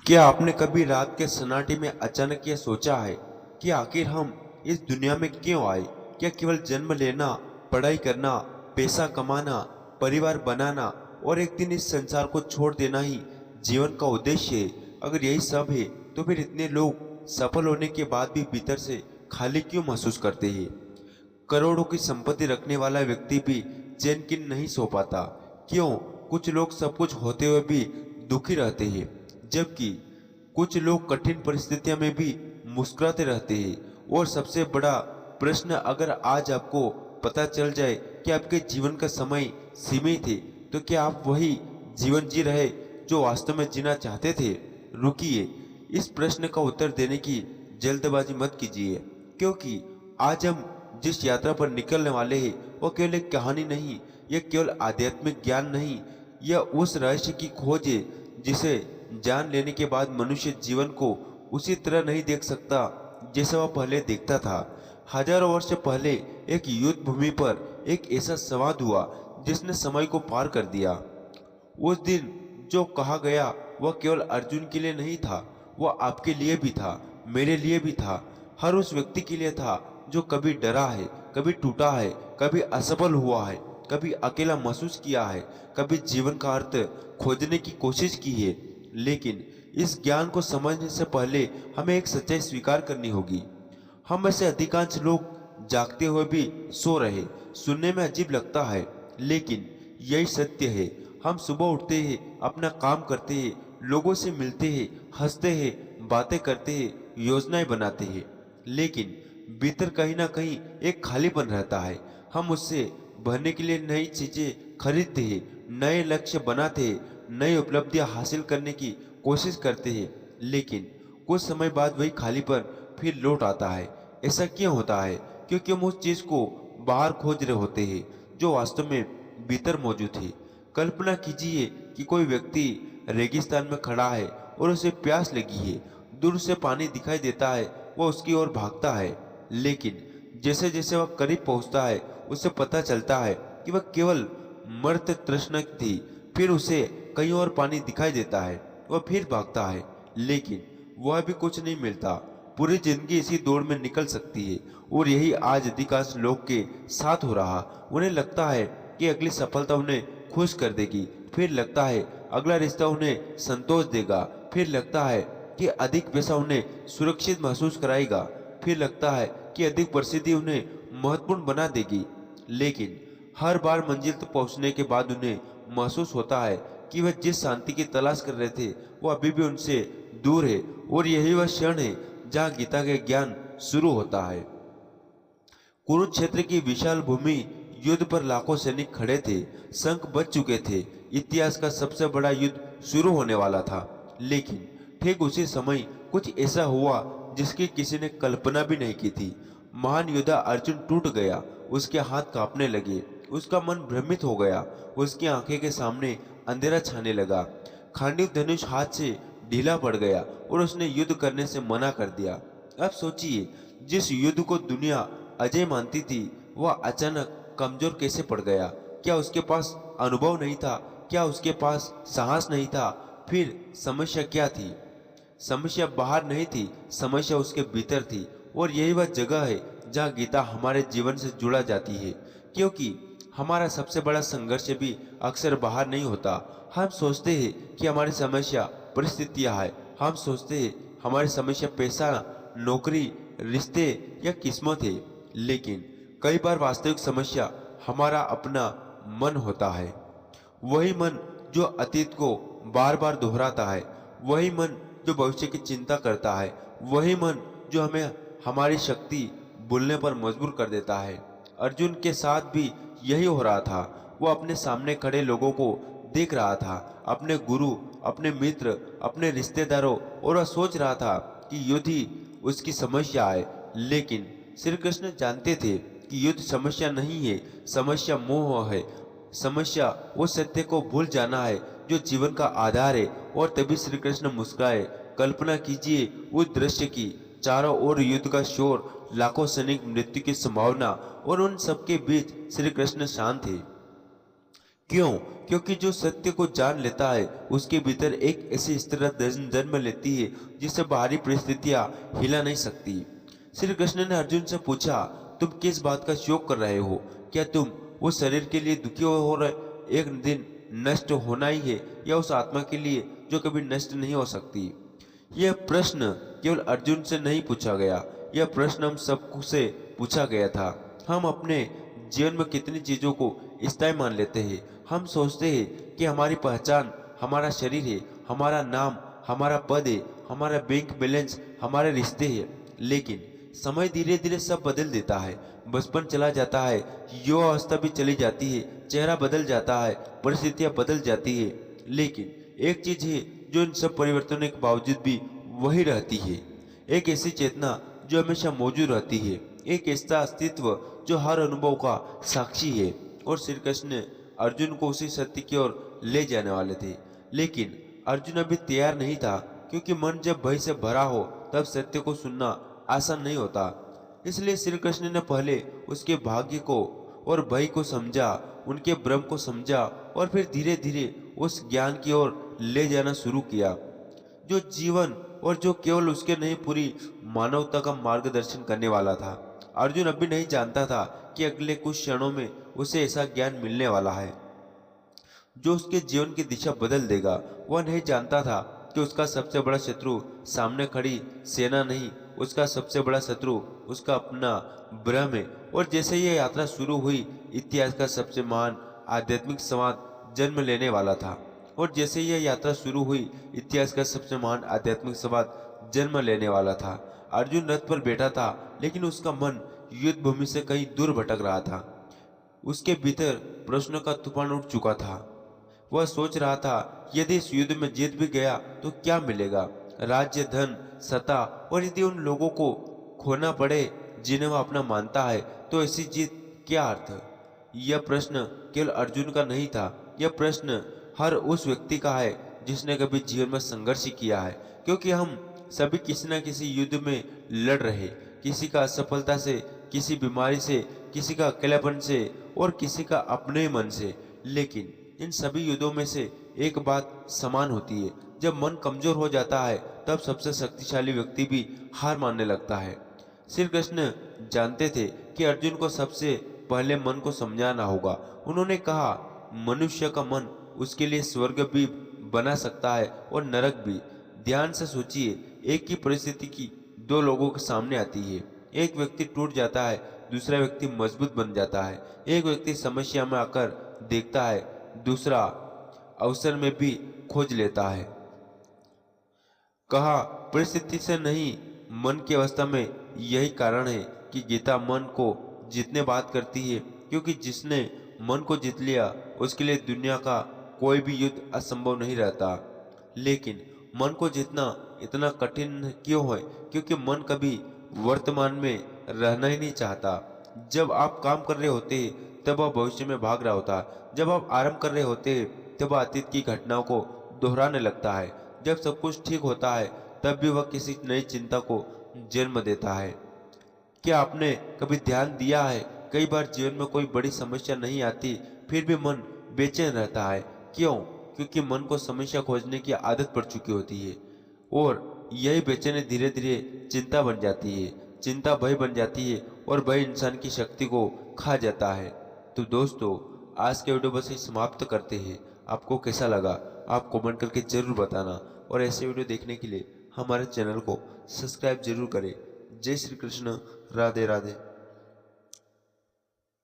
क्या आपने कभी रात के सन्नाटे में अचानक यह सोचा है कि आखिर हम इस दुनिया में क्यों आए? क्या केवल जन्म लेना, पढ़ाई करना, पैसा कमाना, परिवार बनाना और एक दिन इस संसार को छोड़ देना ही जीवन का उद्देश्य है? अगर यही सब है, तो फिर इतने लोग सफल होने के बाद भी भीतर से खाली क्यों महसूस करते हैं? करोड़ों की संपत्ति रखने वाला व्यक्ति भी चैन की नहीं सो पाता। क्यों? कुछ लोग सब कुछ होते हुए भी दुखी रहते हैं, जबकि कुछ लोग कठिन परिस्थितियों में भी मुस्कुराते रहते हैं। और सबसे बड़ा प्रश्न, अगर आज आपको पता चल जाए कि आपके जीवन का समय सीमित है, तो क्या आप वही जीवन जी रहे जो वास्तव में जीना चाहते थे? रुकिए, इस प्रश्न का उत्तर देने की जल्दबाजी मत कीजिए, क्योंकि आज हम जिस यात्रा पर निकलने वाले हैं वो केवल एक कहानी नहीं, यह केवल आध्यात्मिक ज्ञान नहीं, यह उस रहस्य की खोज है जिसे जान लेने के बाद मनुष्य जीवन को उसी तरह नहीं देख सकता जैसे वह पहले देखता था। हजारों वर्ष पहले एक युद्ध भूमि पर एक ऐसा संवाद हुआ जिसने समय को पार कर दिया। उस दिन जो कहा गया वह केवल अर्जुन के लिए नहीं था, वह आपके लिए भी था, मेरे लिए भी था, हर उस व्यक्ति के लिए था जो कभी डरा है, कभी टूटा है, कभी असफल हुआ है, कभी अकेला महसूस किया है, कभी जीवन का अर्थ खोजने की कोशिश की है। लेकिन इस ज्ञान को समझने से पहले हमें एक सच्चाई स्वीकार करनी होगी। हम में से अधिकांश लोग जागते हुए भी सो रहे। सुनने में अजीब लगता है, लेकिन यही सत्य है। हम सुबह उठते हैं, अपना काम करते हैं, लोगों से मिलते हैं, हंसते हैं, बातें करते हैं, योजनाएं बनाते हैं, लेकिन भीतर कहीं ना कहीं एक खालीपन रहता है। हम उससे भरने के लिए नई चीजें खरीदते हैं, नए लक्ष्य बनाते हैं, नई उपलब्धियां हासिल करने की कोशिश करते हैं, लेकिन कुछ समय बाद वही खालीपन फिर लौट आता है। ऐसा क्यों होता है? क्योंकि हम उस चीज को बाहर खोज रहे होते हैं जो वास्तव में भीतर मौजूद है। कल्पना कीजिए कि कोई व्यक्ति रेगिस्तान में खड़ा है और उसे प्यास लगी है। दूर से पानी दिखाई देता है, वह उसकी ओर भागता है, लेकिन जैसे जैसे वह करीब पहुंचता है उसे पता चलता है कि वह केवल मर्त तृष्णा थी। फिर उसे कहीं और पानी दिखाई देता है, वह फिर भागता है, लेकिन वह भी कुछ नहीं मिलता। पूरी जिंदगी इसी दौड़ में निकल सकती है, और यही आज अधिकांश लोग के साथ हो रहा। उन्हें लगता है कि अगली सफलता उन्हें खुश कर देगी, फिर लगता है अगला रिश्ता उन्हें संतोष देगा, फिर लगता है कि अधिक पैसा उन्हें सुरक्षित महसूस कराएगा, फिर लगता है कि अधिक प्रसिद्धि उन्हें महत्वपूर्ण बना देगी। लेकिन हर बार मंजिल तक पहुंचने के बाद उन्हें महसूस होता है कि वह जिस शांति की तलाश कर रहे थे वो अभी भी उनसे दूर है। और यही वह क्षण है जहाँ गीता का ज्ञान शुरू होता है। कुरुक्षेत्र की विशाल भूमि, युद्ध पर लाखों सैनिक खड़े थे, शंख बज चुके थे, इतिहास का सबसे बड़ा युद्ध शुरू होने वाला था। लेकिन ठीक उसी समय कुछ ऐसा हुआ जिसकी किसी ने कल्पना भी नहीं की थी। महान योद्धा अर्जुन टूट गया, उसके हाथ कांपने लगे, उसका मन भ्रमित हो गया, उसकी आंखें के सामने अंधेरा छाने लगा। खांडव धनुष हाथ से ढीला पड़ गया और उसने युद्ध करने से मना कर दिया। अब सोचिए, जिस युद्ध को दुनिया अजय मानती थी वह अचानक कमजोर कैसे पड़ गया? क्या उसके पास अनुभव नहीं था? क्या उसके पास साहस नहीं था? फिर समस्या क्या थी? समस्या बाहर नहीं थी, समस्या उसके भीतर थी। और यही वह जगह है जहाँ गीता हमारे जीवन से जुड़ा जाती है, क्योंकि हमारा सबसे बड़ा संघर्ष भी अक्सर बाहर नहीं होता। हम सोचते हैं कि हमारी समस्या परिस्थितियां है, हम सोचते हैं हमारी समस्या पैसा, नौकरी, रिश्ते या किस्मत है, लेकिन कई बार वास्तविक समस्या हमारा अपना मन होता है। वही मन जो अतीत को बार बार दोहराता है, वही मन जो भविष्य की चिंता करता है, वही मन जो हमें हमारी शक्ति भूलने पर मजबूर कर देता है। अर्जुन के साथ भी यही हो रहा था। वो अपने सामने खड़े लोगों को देख रहा था, अपने गुरु, अपने मित्र, अपने रिश्तेदारों, और वह सोच रहा था कि युद्ध ही उसकी समस्या है। लेकिन श्री कृष्ण जानते थे कि युद्ध समस्या नहीं है, समस्या मोह है। समस्या वो सत्य को भूल जाना है जो जीवन का आधार है। और तभी श्री कृष्ण मुस्कुराए। कल्पना कीजिए उस दृश्य की, चारों ओर युद्ध का शोर, लाखों सैनिक, मृत्यु की संभावना, और उन सबके बीच श्री कृष्ण शांत थे। क्यों? क्योंकि जो सत्य को जान लेता है उसके भीतर एक ऐसी स्थिरता जन्म लेती है जिसे बाहरी परिस्थितियां हिला नहीं सकती। श्री कृष्ण ने अर्जुन से पूछा, तुम किस बात का शोक कर रहे हो? क्या तुम उस शरीर के लिए दुखी हो रहे, एक दिन नष्ट होना ही है, या उस आत्मा के लिए जो कभी नष्ट नहीं हो सकती? यह प्रश्न केवल अर्जुन से नहीं पूछा गया, यह प्रश्न हम सबसे पूछा गया था। हम अपने जीवन में कितनी चीजों को स्थायी मान लेते हैं। हम सोचते हैं कि हमारी पहचान हमारा शरीर है, हमारा नाम, हमारा पद है, हमारा बैंक बैलेंस, हमारे रिश्ते हैं। लेकिन समय धीरे धीरे सब बदल देता है। बचपन चला जाता है, युवा अवस्था भी चली जाती है, चेहरा बदल जाता है, परिस्थितियां बदल जाती है। लेकिन एक चीज है जो इन सब परिवर्तनों के बावजूद भी वही रहती है, एक ऐसी चेतना जो हमेशा मौजूद रहती है, एक ऐसा अस्तित्व जो हर अनुभव का साक्षी है। और श्री कृष्ण अर्जुन को उसी सत्य की ओर ले जाने वाले थे। लेकिन अर्जुन अभी तैयार नहीं था, क्योंकि मन जब भय से भरा हो तब सत्य को सुनना आसान नहीं होता। इसलिए श्री कृष्ण ने पहले उसके भाग्य को और भय को समझा, उनके भ्रम को समझा, और फिर धीरे धीरे उस ज्ञान की ओर ले जाना शुरू किया जो जीवन और जो केवल उसके नहीं पूरी मानवता का मार्गदर्शन करने वाला था। अर्जुन अभी नहीं जानता था कि अगले कुछ क्षणों में उसे ऐसा ज्ञान मिलने वाला है जो उसके जीवन की दिशा बदल देगा। वह नहीं जानता था कि उसका सबसे बड़ा शत्रु सामने खड़ी सेना नहीं, उसका सबसे बड़ा शत्रु उसका अपना भ्रम है। और जैसे यह यात्रा शुरू हुई, इतिहास का सबसे महान आध्यात्मिक संवाद जन्म लेने वाला था। और जैसे यह यात्रा शुरू हुई, इतिहास का सबसे महान आध्यात्मिक संवाद जन्म लेने वाला था। अर्जुन रथ पर बैठा था, लेकिन उसका मन युद्ध भूमि से कहीं दूर भटक रहा था। उसके भीतर प्रश्नों का तूफान उठ चुका था। वह सोच रहा था, यदि इस युद्ध में जीत भी गया तो क्या मिलेगा? राज्य, धन, सत्ता, और यदि उन लोगों को खोना पड़े जिन्हें वह अपना मानता है, तो ऐसी जीत क्या अर्थ? यह प्रश्न केवल अर्जुन का नहीं था, यह प्रश्न हर उस व्यक्ति का है जिसने कभी जीवन में संघर्ष किया है। क्योंकि हम सभी किसी न किसी युद्ध में लड़ रहे, किसी का असफलता से, किसी बीमारी से, किसी का अकेलापन से, और किसी का अपने मन से। लेकिन इन सभी युद्धों में से एक बात समान होती है, जब मन कमजोर हो जाता है तब सबसे शक्तिशाली व्यक्ति भी हार मानने लगता है। श्री कृष्ण जानते थे कि अर्जुन को सबसे पहले मन को समझाना होगा। उन्होंने कहा, मनुष्य का मन उसके लिए स्वर्ग भी बना सकता है और नरक भी। ध्यान से सोचिए, एक ही परिस्थिति की दो लोगों के सामने आती है। एक व्यक्ति टूट जाता है, दूसरा व्यक्ति मजबूत बन जाता है। एक व्यक्ति समस्या में आकर देखता है, दूसरा अवसर में भी खोज लेता है। कहा, परिस्थिति से नहीं, मन की अवस्था में। यही कारण है कि गीता मन को जीतने बात करती है, क्योंकि जिसने मन को जीत लिया उसके लिए दुनिया का कोई भी युद्ध असंभव नहीं रहता। लेकिन मन को जीतना इतना कठिन क्यों है? क्योंकि मन कभी वर्तमान में रहना ही नहीं चाहता। जब आप काम कर रहे होते हैं तब वह भविष्य में भाग रहा होता है। जब आप आराम कर रहे होते हैं तब वह अतीत की घटनाओं को दोहराने लगता है। जब सब कुछ ठीक होता है तब भी वह किसी नई चिंता को जन्म देता है। क्या आपने कभी ध्यान दिया है, कई बार जीवन में कोई बड़ी समस्या नहीं आती, फिर भी मन बेचैन रहता है। क्यों? क्योंकि मन को समस्या खोजने की आदत पड़ चुकी होती है, और यही बेचैनी धीरे धीरे चिंता बन जाती है, चिंता भय बन जाती है, और भय इंसान की शक्ति को खा जाता है। तो दोस्तों, आज के वीडियो बस ही समाप्त करते हैं। आपको कैसा लगा आप कमेंट करके जरूर बताना, और ऐसे वीडियो देखने के लिए हमारे चैनल को सब्सक्राइब जरूर करें। जय श्री कृष्ण, राधे राधे।